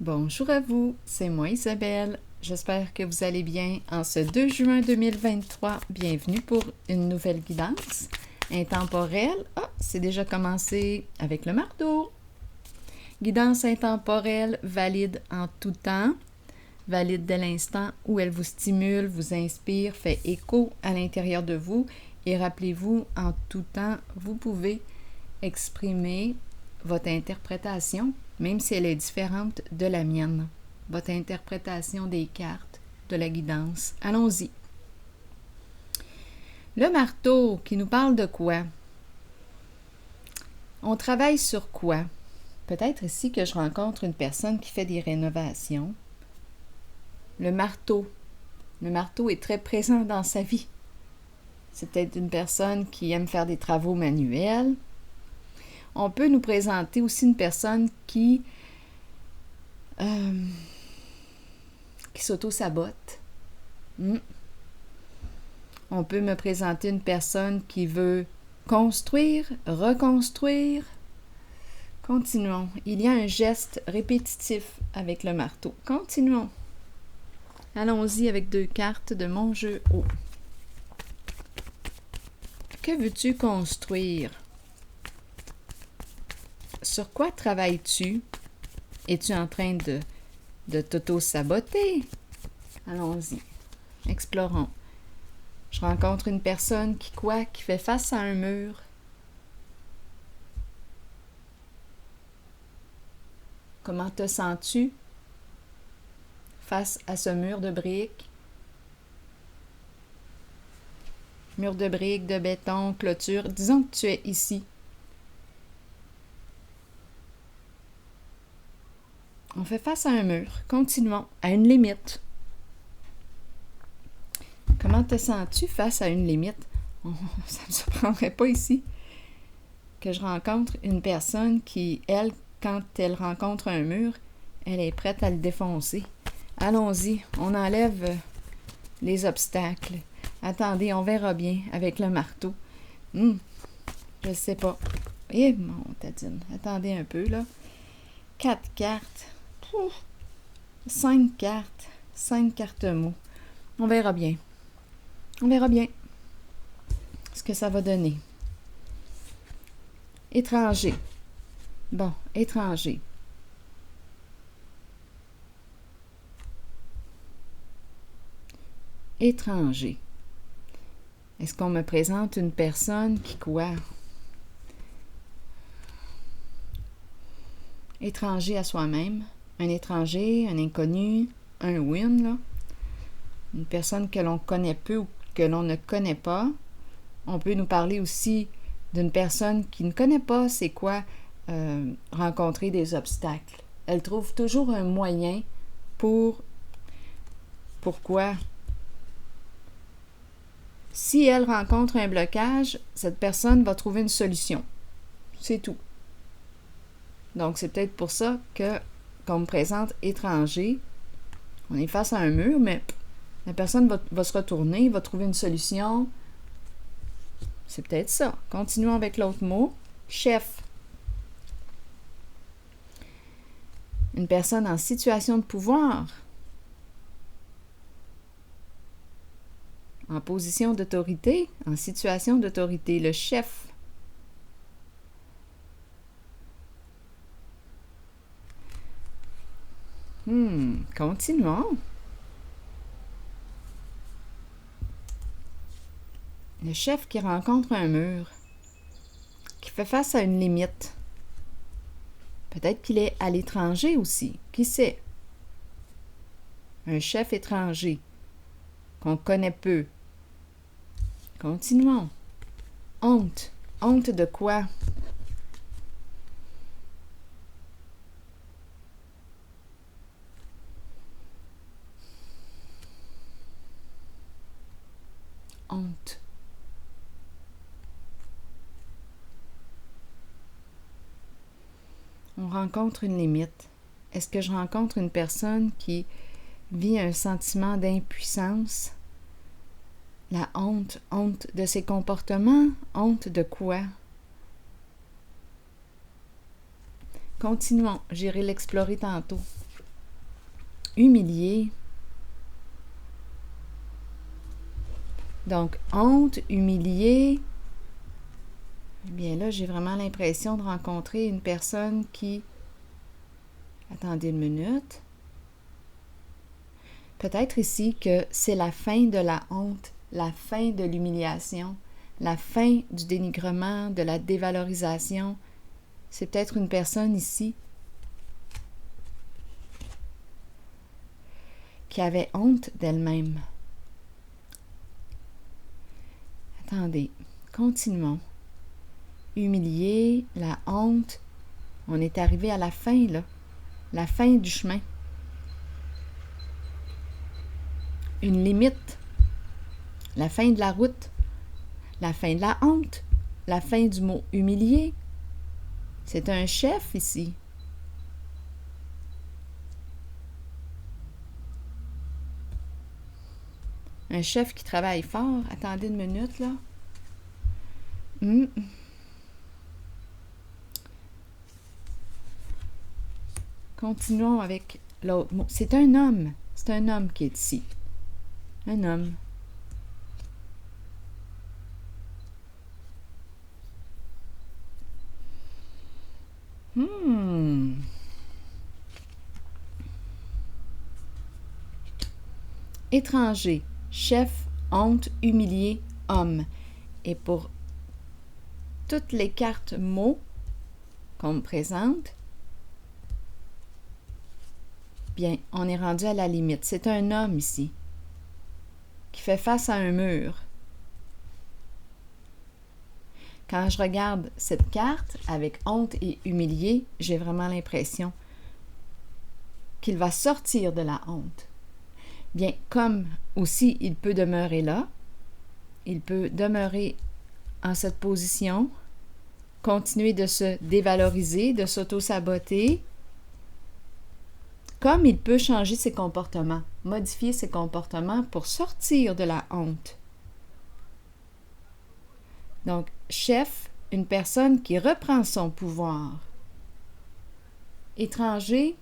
Bonjour à vous, c'est moi Isabelle. J'espère que vous allez bien en ce 2 juin 2023. Bienvenue pour une nouvelle guidance intemporelle. Ah, c'est déjà commencé avec le marteau. Guidance intemporelle valide en tout temps, valide dès l'instant où elle vous stimule, vous inspire, fait écho à l'intérieur de vous. Et rappelez-vous, en tout temps, vous pouvez exprimer votre interprétation, même si elle est différente de la mienne. Votre interprétation des cartes, de la guidance. Allons-y. Le marteau qui nous parle de quoi? On travaille sur quoi? Peut-être ici que je rencontre une personne qui fait des rénovations. Le marteau est très présent dans sa vie. C'est peut-être une personne qui aime faire des travaux manuels. On peut nous présenter aussi une personne qui s'auto-sabote. On peut me présenter une personne qui veut construire, reconstruire. Continuons. Il y a un geste répétitif avec le marteau. Continuons. Allons-y avec 2 cartes de mon jeu haut. Que veux-tu construire? Sur quoi travailles-tu? Es-tu en train de t'auto-saboter? Allons-y. Explorons. Je rencontre une personne qui fait face à un mur. Comment te sens-tu face à ce mur de briques? Mur de briques, de béton, clôture. Disons que tu es ici. On fait face à un mur. Continuons. À une limite. Comment te sens-tu face à une limite? Ça ne me surprendrait pas ici que je rencontre une personne qui, elle, quand elle rencontre un mur, elle est prête à le défoncer. Allons-y, on enlève les obstacles. Attendez, on verra bien avec le marteau. Je sais pas. Eh, mon tadine, attendez un peu, là. 4 cartes. 5 cartes. 5 cartes mots. On verra bien. On verra bien ce que ça va donner. Étranger. Bon, étranger. Étranger. Est-ce qu'on me présente une personne qui quoi? Étranger à soi-même. Un étranger, un inconnu, un win, là. Une personne que l'on connaît peu ou que l'on ne connaît pas. On peut nous parler aussi d'une personne qui ne connaît pas c'est quoi rencontrer des obstacles. Elle trouve toujours un moyen pourquoi. Si elle rencontre un blocage, cette personne va trouver une solution. C'est tout. Donc, c'est peut-être pour ça qu'on me présente étranger. On est face à un mur, mais la personne va se retourner, va trouver une solution. C'est peut-être ça. Continuons avec l'autre mot. Chef. Une personne en situation de pouvoir. En position d'autorité, en situation d'autorité, le chef. Continuons. Le chef qui rencontre un mur, qui fait face à une limite. Peut-être qu'il est à l'étranger aussi, qui sait? Un chef étranger qu'on connaît peu. Continuons. Honte. Honte de quoi? Honte. On rencontre une limite. Est-ce que je rencontre une personne qui vit un sentiment d'impuissance? La honte de ses comportements? Honte de quoi? Continuons, j'irai l'explorer tantôt. humilié. Donc, honte, humilié. Eh bien là, j'ai vraiment l'impression de rencontrer une personne qui... Attendez une minute. Peut-être ici que c'est la fin de la honte, la fin de l'humiliation, la fin du dénigrement, de la dévalorisation. C'est peut-être une personne ici qui avait honte d'elle-même. Attendez, continuons. Humilié, la honte. On est arrivé à la fin, là. La fin du chemin. Une limite. La fin de la route. La fin de la honte. La fin du mot humilié. C'est un chef ici. Un chef qui travaille fort. Attendez une minute, là. Continuons avec l'autre mot. C'est un homme. C'est un homme qui est ici. Un homme. Étranger, chef, honte, humilié, homme. Et pour toutes les cartes mots qu'on me présente, bien, on est rendu à la limite. C'est un homme ici qui fait face à un mur. Quand je regarde cette carte avec honte et humilié, j'ai vraiment l'impression qu'il va sortir de la honte. Bien, comme aussi il peut demeurer là, il peut demeurer en cette position, continuer de se dévaloriser, de s'auto-saboter, comme il peut changer ses comportements, modifier ses comportements pour sortir de la honte. Donc, chef, une personne qui reprend son pouvoir. Étranger,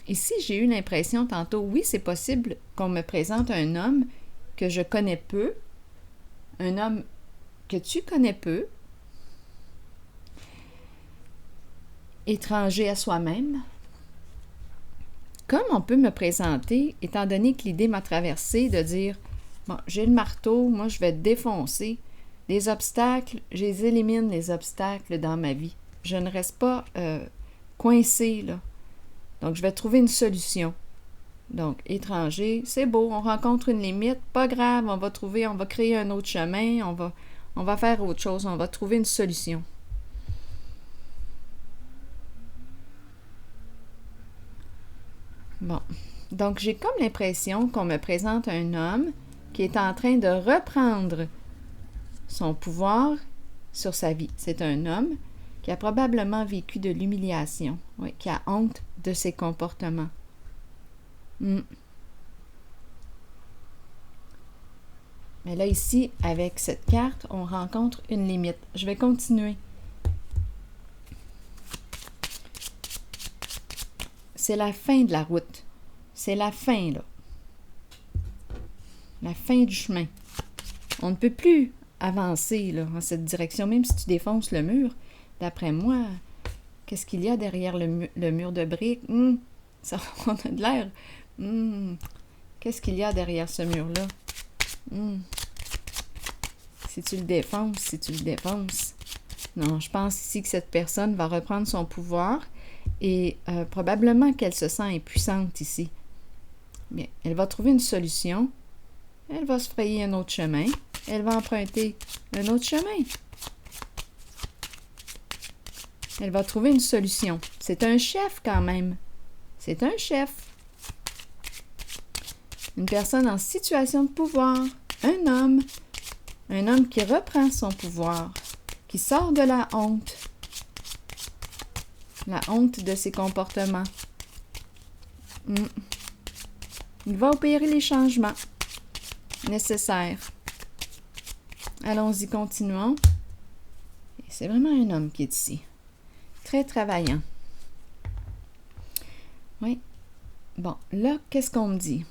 ici, j'ai eu l'impression tantôt, oui, c'est possible qu'on me présente un homme que je connais peu, un homme que tu connais peu, étranger à soi-même. Comme on peut me présenter, étant donné que l'idée m'a traversée de dire, bon, j'ai le marteau, moi je vais défoncer les obstacles, je les élimine les obstacles dans ma vie. Je ne reste pas coincée, là. Donc, je vais trouver une solution. Donc, étranger, c'est beau, on rencontre une limite, pas grave, on va créer un autre chemin, on va faire autre chose, on va trouver une solution. Bon, donc j'ai comme l'impression qu'on me présente un homme qui est en train de reprendre son pouvoir sur sa vie. C'est un homme qui a probablement vécu de l'humiliation, oui, qui a honte de ses comportements. Mais là, ici, avec cette carte, on rencontre une limite. Je vais continuer. C'est la fin de la route. C'est la fin, là. La fin du chemin. On ne peut plus avancer, là, en cette direction, même si tu défonces le mur. D'après moi, qu'est-ce qu'il y a derrière le mur de briques? Ça, on a de l'air. Qu'est-ce qu'il y a derrière ce mur-là? Si tu le défonces. Non, je pense ici que cette personne va reprendre son pouvoir et probablement qu'elle se sent impuissante ici. Bien, elle va trouver une solution. Elle va se frayer un autre chemin. Elle va emprunter un autre chemin. Elle va trouver une solution. C'est un chef quand même. C'est un chef. Une personne en situation de pouvoir. Un homme qui reprend son pouvoir, qui sort de la honte de ses comportements. Il va opérer les changements nécessaires. Allons-y, continuons. Et c'est vraiment un homme qui est ici. Très travaillant. Oui. Bon, là, qu'est-ce qu'on me dit?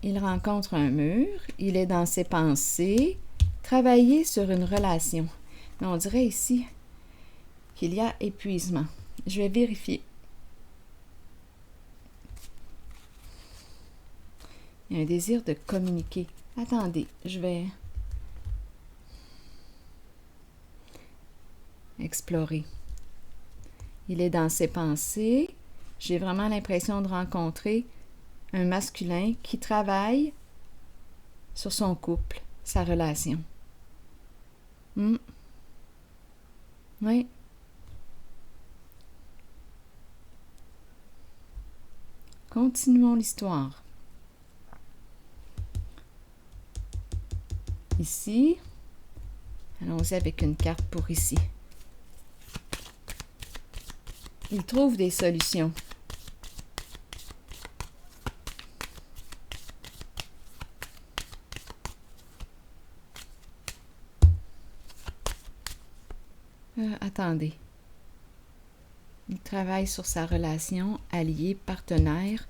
Il rencontre un mur, il est dans ses pensées, travailler sur une relation. Mais on dirait ici qu'il y a épuisement. Je vais vérifier. Il y a un désir de communiquer. Attendez, je vais explorer. Il est dans ses pensées. J'ai vraiment l'impression de rencontrer un masculin qui travaille sur son couple, sa relation. Oui. Continuons l'histoire. Ici, allons-y avec une carte pour ici. Il trouve des solutions. Attendez. Il travaille sur sa relation, allié, partenaire,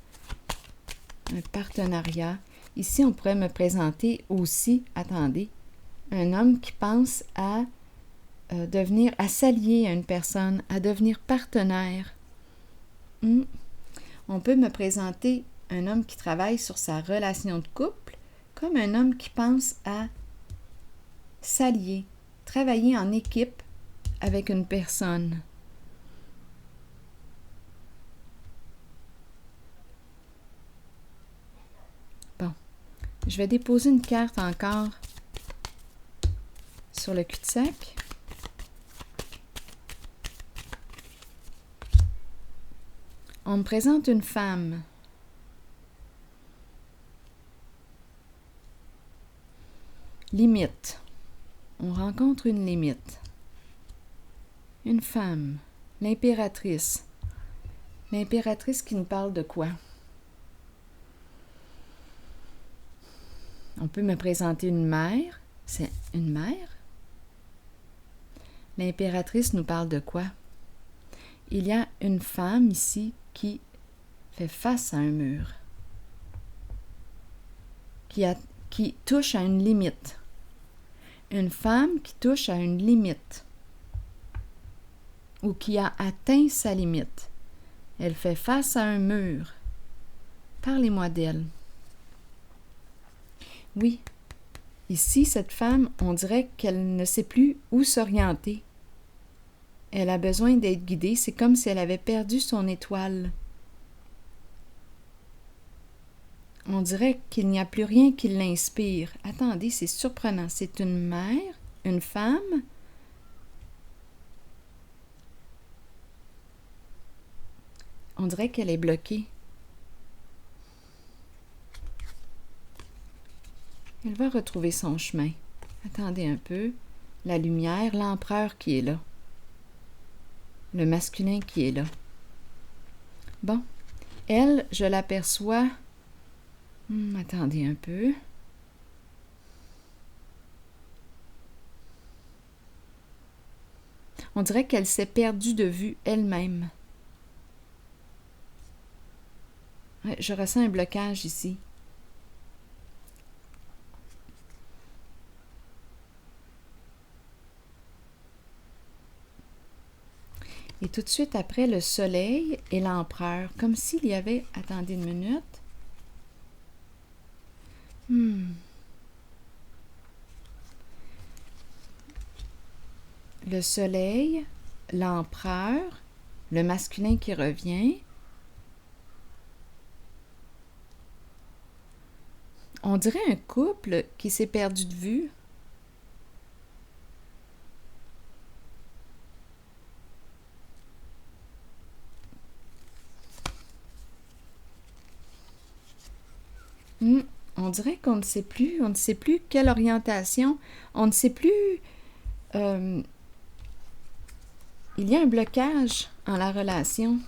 un partenariat. Ici, on pourrait me présenter aussi, attendez, un homme qui pense à à s'allier à une personne, à devenir partenaire. On peut me présenter un homme qui travaille sur sa relation de couple comme un homme qui pense à s'allier, travailler en équipe avec une personne. Bon, je vais déposer une carte encore sur le cul-de-sac. On me présente une femme. Limite. On rencontre une limite. Une femme. L'impératrice. L'impératrice qui nous parle de quoi? On peut me présenter une mère. C'est une mère? L'impératrice nous parle de quoi? Il y a une femme ici qui fait face à un mur, qui touche à une limite. Une femme qui touche à une limite ou qui a atteint sa limite. Elle fait face à un mur. Parlez-moi d'elle. Oui, ici, cette femme, on dirait qu'elle ne sait plus où s'orienter. Elle a besoin d'être guidée, c'est comme si elle avait perdu son étoile. On dirait qu'il n'y a plus rien qui l'inspire. Attendez, c'est surprenant. C'est une mère, une femme. On dirait qu'elle est bloquée. Elle va retrouver son chemin. Attendez un peu. La lumière, l'empereur qui est là. Le masculin qui est là. Bon. Elle, je l'aperçois. Attendez un peu. On dirait qu'elle s'est perdue de vue elle-même. Ouais, je ressens un blocage ici. Et tout de suite après, le soleil et l'empereur, comme s'il y avait... Attendez une minute. Le soleil, l'empereur, le masculin qui revient. On dirait un couple qui s'est perdu de vue. On dirait qu'on ne sait plus quelle orientation, on ne sait plus... il y a un blocage en la relation.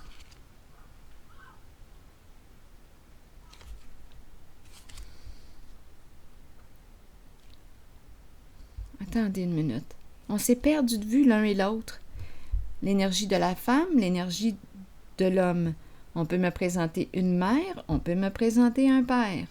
Attendez une minute. On s'est perdu de vue l'un et l'autre. L'énergie de la femme, l'énergie de l'homme. On peut me présenter une mère, on peut me présenter un père.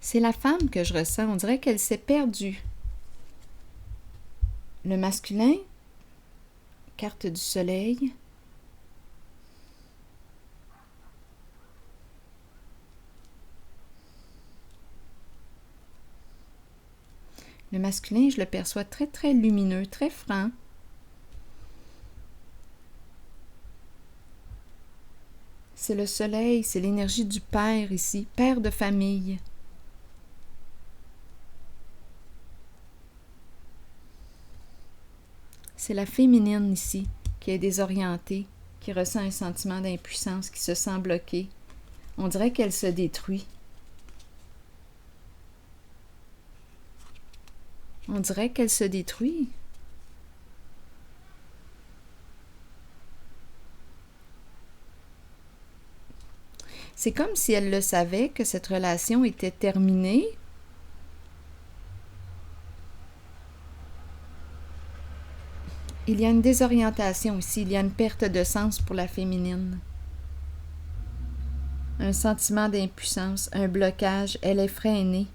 C'est la femme que je ressens. On dirait qu'elle s'est perdue. Le masculin, carte du soleil. Le masculin, je le perçois très, très lumineux, très franc. C'est le soleil, c'est l'énergie du père ici, père de famille. C'est la féminine ici, qui est désorientée, qui ressent un sentiment d'impuissance, qui se sent bloquée. On dirait qu'elle se détruit. On dirait qu'elle se détruit. C'est comme si elle le savait que cette relation était terminée. Il y a une désorientation ici, il y a une perte de sens pour la féminine. Un sentiment d'impuissance, un blocage, elle est freinée.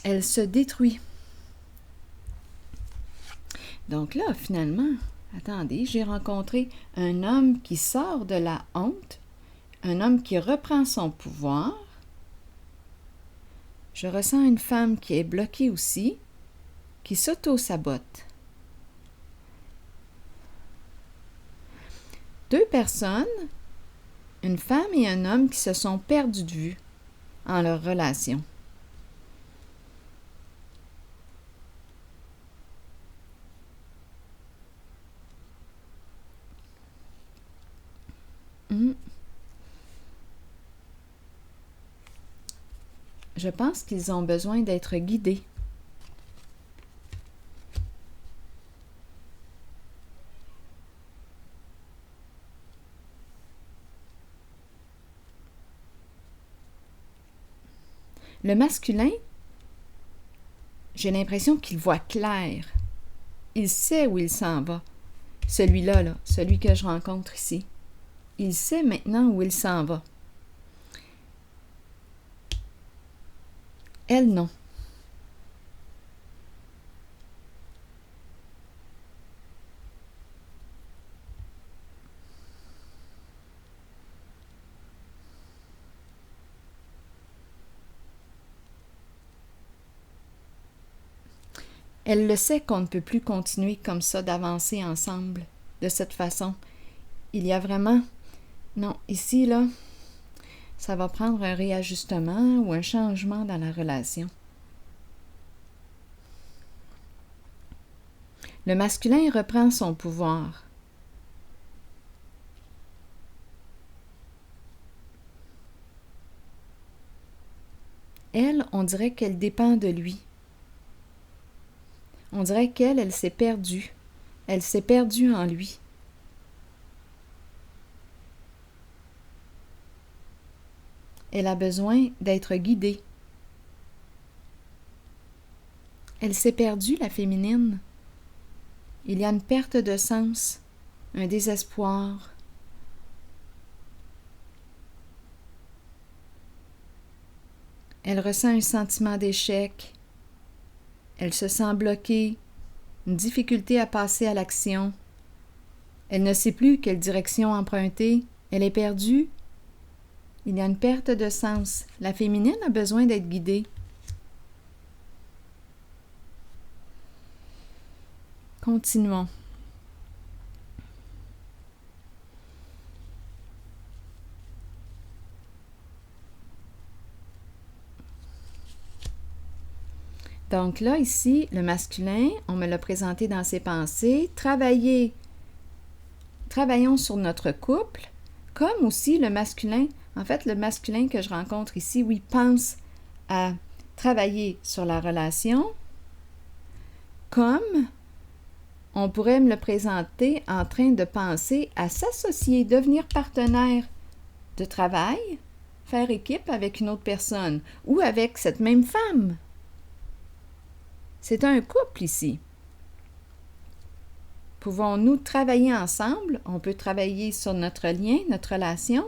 Elle se détruit. Donc là, finalement, attendez, j'ai rencontré un homme qui sort de la honte, un homme qui reprend son pouvoir. Je ressens une femme qui est bloquée aussi, qui s'auto-sabote. Deux personnes, une femme et un homme qui se sont perdus de vue en leur relation. Je pense qu'ils ont besoin d'être guidés. Le masculin, j'ai l'impression qu'il voit clair. Il sait où il s'en va. Celui-là, là, celui que je rencontre ici. Il sait maintenant où il s'en va. Elle, non. Elle le sait qu'on ne peut plus continuer comme ça, d'avancer ensemble, de cette façon. Il y a vraiment... Non, ici, là, ça va prendre un réajustement ou un changement dans la relation. Le masculin reprend son pouvoir. Elle, on dirait qu'elle dépend de lui. On dirait qu'elle, elle s'est perdue. Elle s'est perdue en lui. Elle a besoin d'être guidée. Elle s'est perdue, la féminine. Il y a une perte de sens, un désespoir. Elle ressent un sentiment d'échec. Elle se sent bloquée, une difficulté à passer à l'action. Elle ne sait plus quelle direction emprunter. Elle est perdue. Il y a une perte de sens. La féminine a besoin d'être guidée. Continuons. Donc là, ici, le masculin, on me l'a présenté dans ses pensées. Travaillons sur notre couple, comme aussi le masculin. En fait, le masculin que je rencontre ici, oui, pense à travailler sur la relation, comme on pourrait me le présenter en train de penser à s'associer, devenir partenaire de travail, faire équipe avec une autre personne ou avec cette même femme. C'est un couple ici. Pouvons-nous travailler ensemble? On peut travailler sur notre lien, notre relation.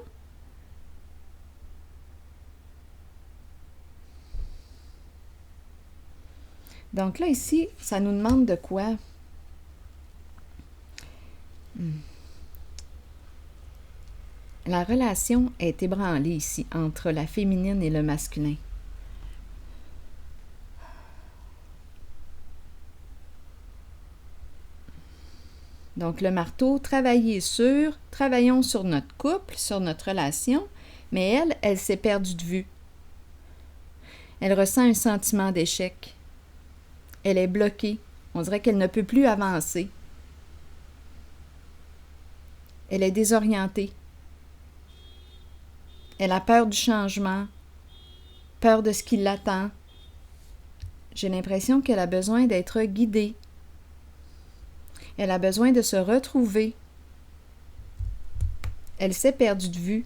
Donc là, ici, ça nous demande de quoi? La relation est ébranlée ici entre la féminine et le masculin. Donc le marteau, travaillons sur notre couple, sur notre relation, mais elle s'est perdue de vue. Elle ressent un sentiment d'échec. Elle est bloquée. On dirait qu'elle ne peut plus avancer. Elle est désorientée. Elle a peur du changement, peur de ce qui l'attend. J'ai l'impression qu'elle a besoin d'être guidée. Elle a besoin de se retrouver. Elle s'est perdue de vue.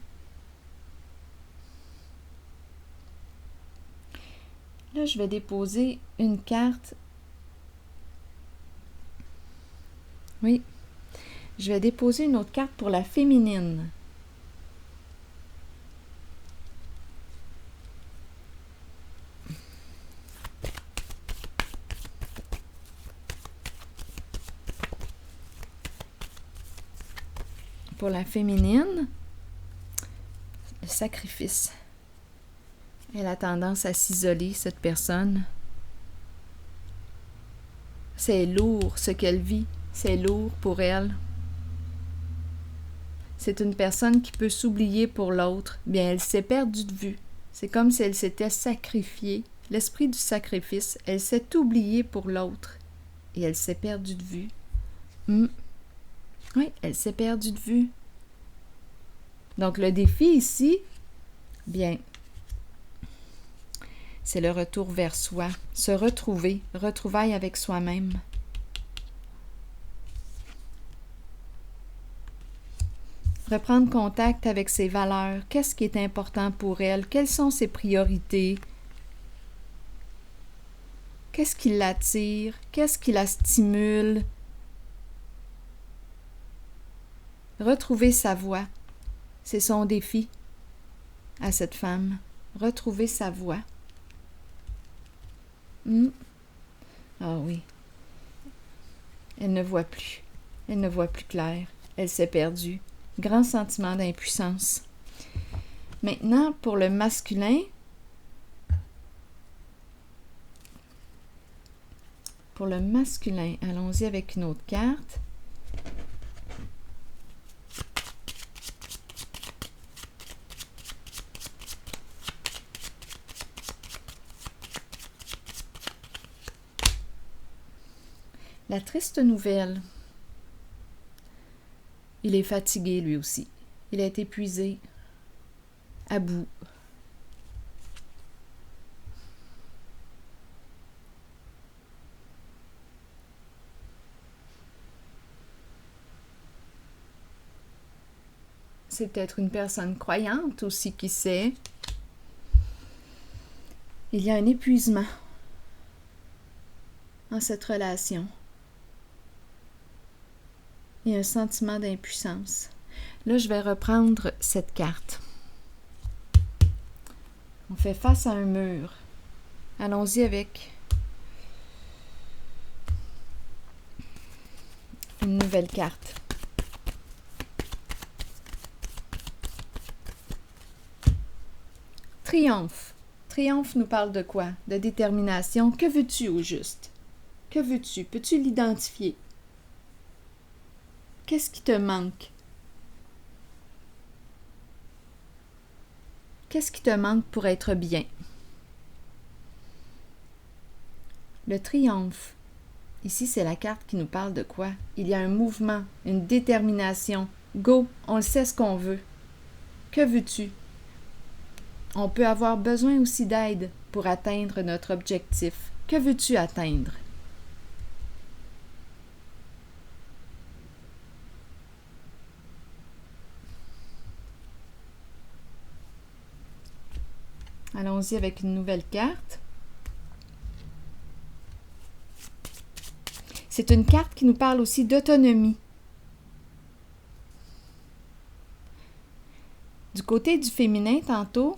Là, je vais déposer une carte. Oui. Je vais déposer une autre carte pour la féminine. Pour la féminine, le sacrifice. Elle a tendance à s'isoler, cette personne. C'est lourd ce qu'elle vit. C'est lourd pour elle. C'est une personne qui peut s'oublier pour l'autre. Bien, elle s'est perdue de vue. C'est comme si elle s'était sacrifiée. L'esprit du sacrifice, elle s'est oubliée pour l'autre. Et elle s'est perdue de vue. Oui, elle s'est perdue de vue. Donc, le défi ici, bien, c'est le retour vers soi, se retrouver, retrouvailles avec soi-même. Reprendre contact avec ses valeurs. Qu'est-ce qui est important pour elle? Quelles sont ses priorités? Qu'est-ce qui l'attire? Qu'est-ce qui la stimule? Retrouver sa voix. C'est son défi à cette femme. Retrouver sa voix. Ah oui. Elle ne voit plus. Elle ne voit plus clair. Elle s'est perdue. Grand sentiment d'impuissance. Maintenant, pour le masculin, allons-y avec une autre carte. La triste nouvelle. Il est fatigué lui aussi. Il est épuisé, à bout. C'est peut-être une personne croyante aussi, qui sait. Il y a un épuisement en cette relation. Il y a un sentiment d'impuissance. Là, je vais reprendre cette carte. On fait face à un mur. Allons-y avec une nouvelle carte. Triomphe. Triomphe nous parle de quoi? De détermination. Que veux-tu au juste? Que veux-tu? Peux-tu l'identifier? Qu'est-ce qui te manque? Qu'est-ce qui te manque pour être bien? Le triomphe. Ici, c'est la carte qui nous parle de quoi? Il y a un mouvement, une détermination. Go, on le sait ce qu'on veut. Que veux-tu? On peut avoir besoin aussi d'aide pour atteindre notre objectif. Que veux-tu atteindre? Allons-y avec une nouvelle carte. C'est une carte qui nous parle aussi d'autonomie. Du côté du féminin, tantôt,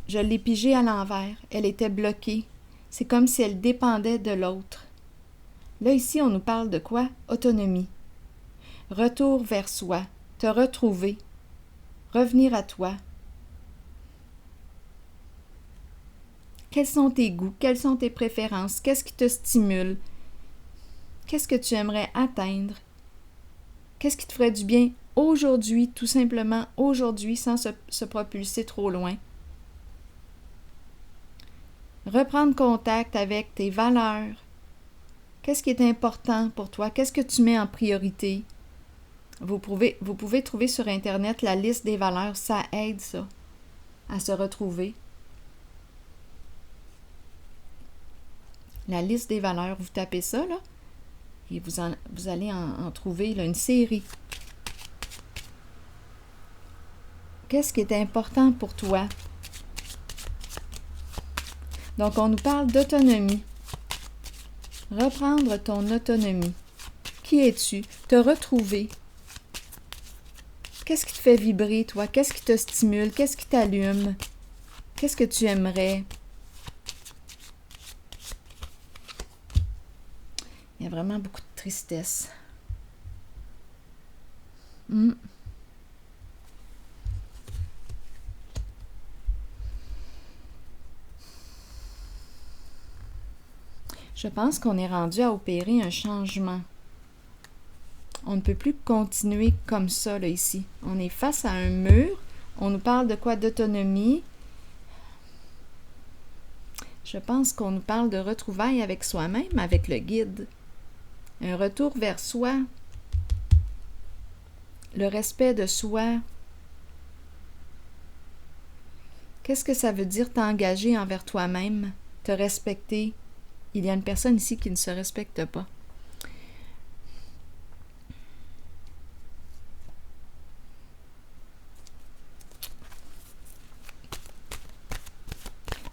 je l'ai pigée à l'envers. Elle était bloquée. C'est comme si elle dépendait de l'autre. Là, ici, on nous parle de quoi? Autonomie. Retour vers soi. Te retrouver. Revenir à toi. Quels sont tes goûts? Quelles sont tes préférences? Qu'est-ce qui te stimule? Qu'est-ce que tu aimerais atteindre? Qu'est-ce qui te ferait du bien aujourd'hui, tout simplement aujourd'hui, sans se propulser trop loin? Reprendre contact avec tes valeurs. Qu'est-ce qui est important pour toi? Qu'est-ce que tu mets en priorité? Vous pouvez trouver sur Internet la liste des valeurs. Ça aide, ça, à se retrouver. La liste des valeurs, vous tapez ça, là, et vous allez en trouver là, une série. Qu'est-ce qui est important pour toi? Donc, on nous parle d'autonomie. Reprendre ton autonomie. Qui es-tu? Te retrouver. Qu'est-ce qui te fait vibrer, toi? Qu'est-ce qui te stimule? Qu'est-ce qui t'allume? Qu'est-ce que tu aimerais? Il y a vraiment beaucoup de tristesse. Je pense qu'on est rendu à opérer un changement. On ne peut plus continuer comme ça, là, ici. On est face à un mur. On nous parle de quoi? D'autonomie. Je pense qu'on nous parle de retrouvailles avec soi-même, avec le guide. Un retour vers soi. Le respect de soi. Qu'est-ce que ça veut dire t'engager envers toi-même? Te respecter? Il y a une personne ici qui ne se respecte pas.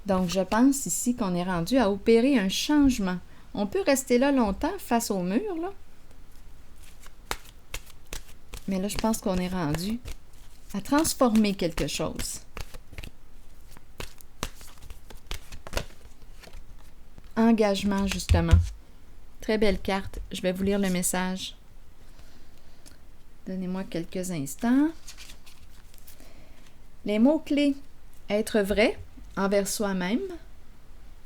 Donc, je pense ici qu'on est rendu à opérer un changement. On peut rester là longtemps face au mur, là. Mais là, je pense qu'on est rendu à transformer quelque chose. Engagement, justement. Très belle carte. Je vais vous lire le message. Donnez-moi quelques instants. Les mots-clés. Être vrai envers soi-même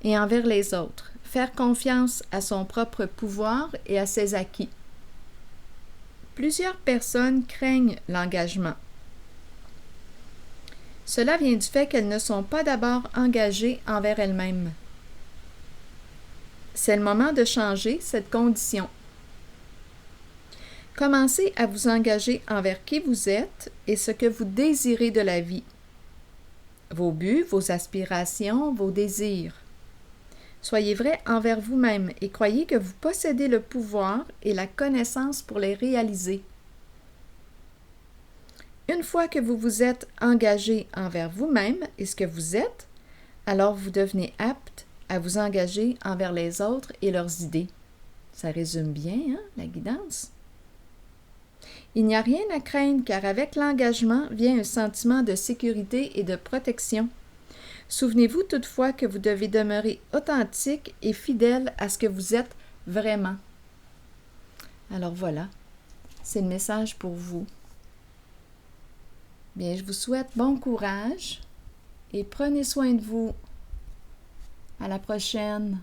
et envers les autres. Faire confiance à son propre pouvoir et à ses acquis. Plusieurs personnes craignent l'engagement. Cela vient du fait qu'elles ne sont pas d'abord engagées envers elles-mêmes. C'est le moment de changer cette condition. Commencez à vous engager envers qui vous êtes et ce que vous désirez de la vie. Vos buts, vos aspirations, vos désirs. Soyez vrai envers vous-même et croyez que vous possédez le pouvoir et la connaissance pour les réaliser. Une fois que vous vous êtes engagé envers vous-même et ce que vous êtes, alors vous devenez apte à vous engager envers les autres et leurs idées. Ça résume bien, hein, la guidance? Il n'y a rien à craindre car avec l'engagement vient un sentiment de sécurité et de protection. Souvenez-vous toutefois que vous devez demeurer authentique et fidèle à ce que vous êtes vraiment. Alors voilà, c'est le message pour vous. Bien, je vous souhaite bon courage et prenez soin de vous. À la prochaine.